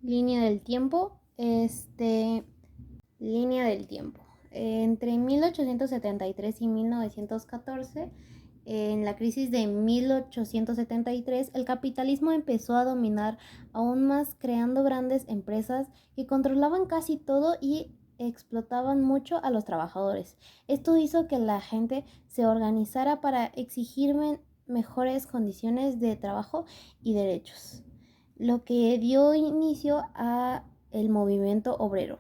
Línea del tiempo. Línea del tiempo. Entre 1873 y 1914, en la crisis de 1873, el capitalismo empezó a dominar aún más, creando grandes empresas que controlaban casi todo y explotaban mucho a los trabajadores. Esto hizo que la gente se organizara para exigir mejores condiciones de trabajo y derechos, lo que dio inicio a el movimiento obrero.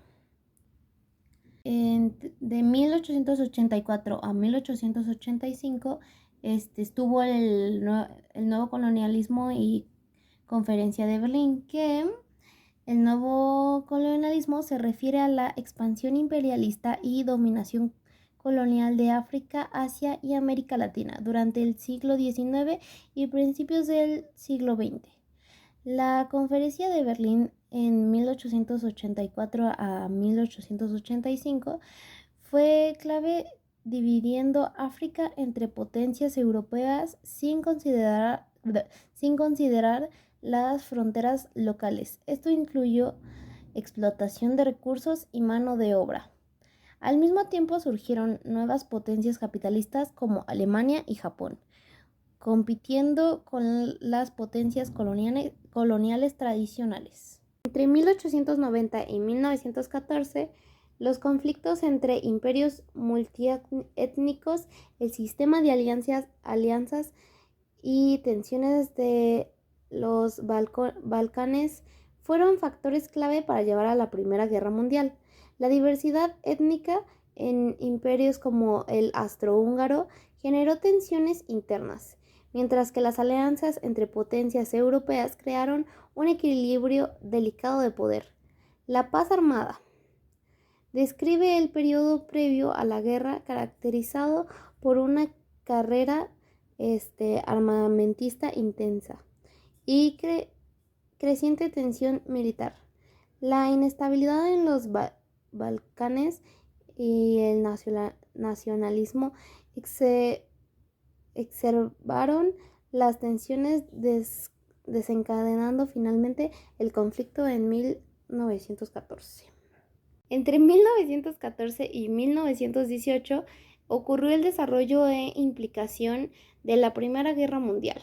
De 1884 a 1885 estuvo el nuevo colonialismo y conferencia de Berlín, que el nuevo colonialismo se refiere a la expansión imperialista y dominación colonial de África, Asia y América Latina durante el siglo XIX y principios del siglo XX. La Conferencia de Berlín en 1884 a 1885 fue clave, dividiendo África entre potencias europeas sin considerar las fronteras locales. Esto incluyó explotación de recursos y mano de obra. Al mismo tiempo surgieron nuevas potencias capitalistas como Alemania y Japón, compitiendo con las potencias coloniales tradicionales. Entre 1890 y 1914, los conflictos entre imperios multiétnicos, el sistema de alianzas y tensiones de los Balcanes fueron factores clave para llevar a la Primera Guerra Mundial. La diversidad étnica en imperios como el austrohúngaro generó tensiones internas, mientras que las alianzas entre potencias europeas crearon un equilibrio delicado de poder. La paz armada describe el periodo previo a la guerra, caracterizado por una carrera armamentista intensa y creciente tensión militar. La inestabilidad en los Balcanes y el nacionalismo exacerbaron las tensiones, desencadenando finalmente el conflicto en 1914. Entre 1914 y 1918 ocurrió el desarrollo e implicación de la Primera Guerra Mundial.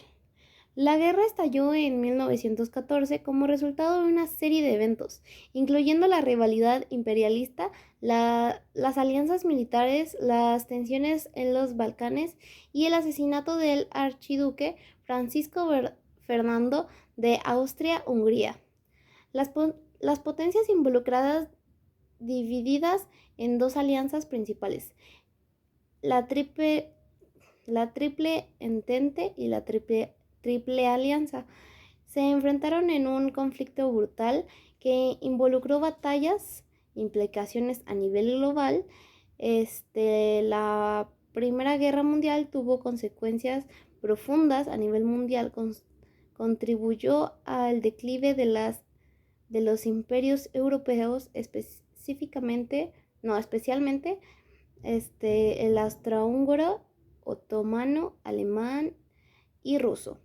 La guerra estalló en 1914 como resultado de una serie de eventos, incluyendo la rivalidad imperialista, las alianzas militares, las tensiones en los Balcanes y el asesinato del archiduque Francisco Fernando de Austria-Hungría. Las potencias involucradas, divididas en dos alianzas principales, la Triple Entente y la Triple Alianza, se enfrentaron en un conflicto brutal que involucró batallas, implicaciones a nivel global. La Primera Guerra Mundial tuvo consecuencias profundas a nivel mundial, contribuyó al declive de los imperios europeos, especialmente el austrohúngaro, otomano, alemán y ruso.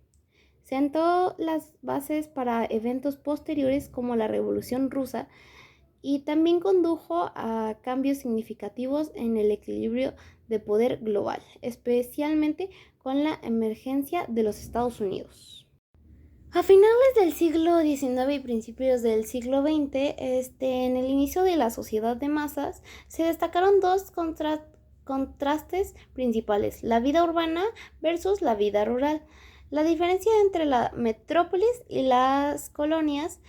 Sentó las bases para eventos posteriores como la Revolución Rusa y también condujo a cambios significativos en el equilibrio de poder global, especialmente con la emergencia de los Estados Unidos. A finales del siglo XIX y principios del siglo XX, en el inicio de la sociedad de masas, se destacaron dos contrastes principales: la vida urbana versus la vida rural. La diferencia entre la metrópolis y las colonias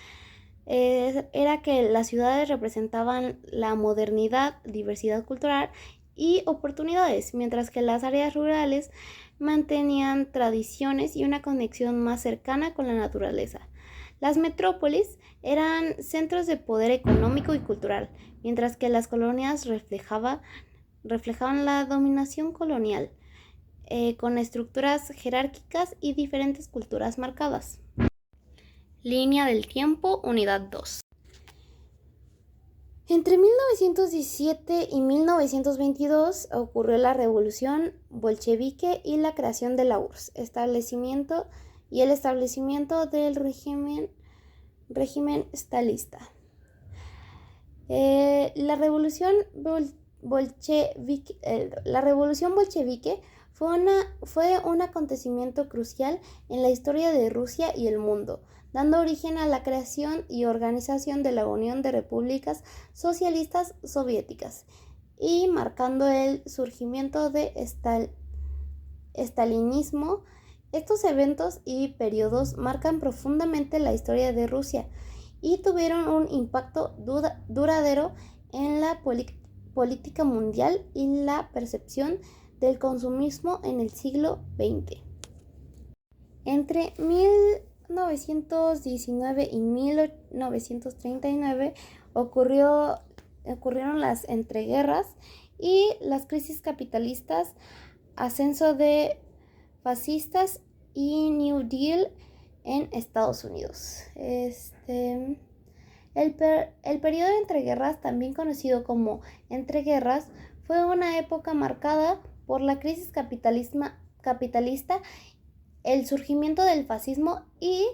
era que las ciudades representaban la modernidad, diversidad cultural y oportunidades, mientras que las áreas rurales mantenían tradiciones y una conexión más cercana con la naturaleza. Las metrópolis eran centros de poder económico y cultural, mientras que las colonias reflejaban la dominación colonial, con estructuras jerárquicas y diferentes culturas marcadas. Línea del tiempo, unidad 2. Entre 1917 y 1922 ocurrió la Revolución Bolchevique y la creación de la URSS, el establecimiento del régimen régimen stalinista. La revolución bolchevique fue un acontecimiento crucial en la historia de Rusia y el mundo, dando origen a la creación y organización de la Unión de Repúblicas Socialistas Soviéticas y marcando el surgimiento de estalinismo. Estos eventos y periodos marcan profundamente la historia de Rusia y tuvieron un impacto duradero en la política mundial y la percepción del consumismo en el siglo XX. Entre 1919 y 1939 ocurrieron las entreguerras y las crisis capitalistas, ascenso de fascistas y New Deal en Estados Unidos. El periodo de entreguerras, también conocido como entreguerras, fue una época marcada por la crisis capitalista, el surgimiento del fascismo y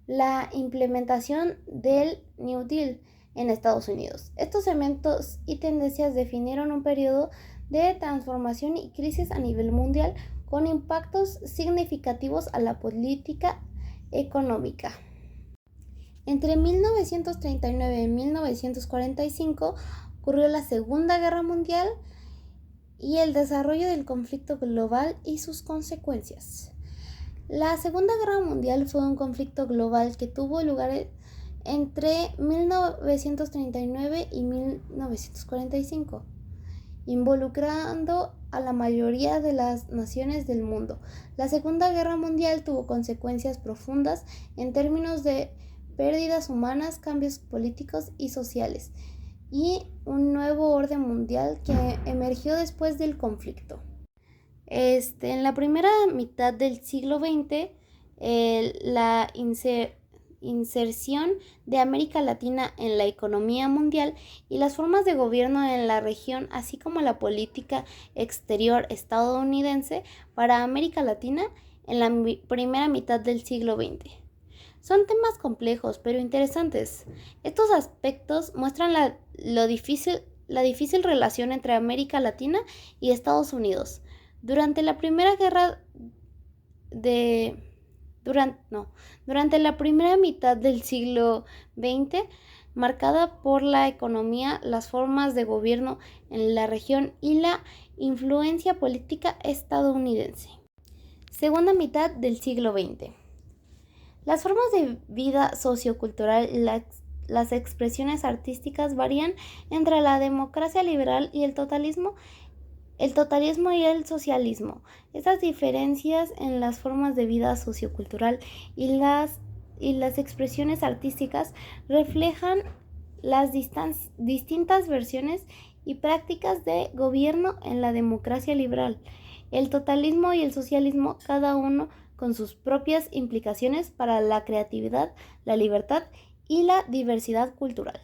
la implementación del New Deal en Estados Unidos. Estos eventos y tendencias definieron un periodo de transformación y crisis a nivel mundial con impactos significativos a la política económica. Entre 1939 y 1945 ocurrió la Segunda Guerra Mundial y el desarrollo del conflicto global y sus consecuencias. La Segunda Guerra Mundial fue un conflicto global que tuvo lugar entre 1939 y 1945, involucrando a la mayoría de las naciones del mundo. La Segunda Guerra Mundial tuvo consecuencias profundas en términos de pérdidas humanas, cambios políticos y sociales, y un nuevo orden mundial que emergió después del conflicto. En la primera mitad del siglo XX, la inserción de América Latina en la economía mundial y las formas de gobierno en la región, así como la política exterior estadounidense para América Latina en la primera mitad del siglo XX. Son temas complejos pero interesantes. Estos aspectos muestran la difícil relación entre América Latina y Estados Unidos. Durante la primera mitad del siglo XX, marcada por la economía, las formas de gobierno en la región y la influencia política estadounidense. Segunda mitad del siglo XX. Las formas de vida sociocultural y las expresiones artísticas varían entre la democracia liberal y el totalismo y el socialismo. Estas diferencias en las formas de vida sociocultural y las expresiones artísticas reflejan las distintas versiones y prácticas de gobierno en la democracia liberal, el totalismo y el socialismo, cada uno con sus propias implicaciones para la creatividad, la libertad y la diversidad cultural.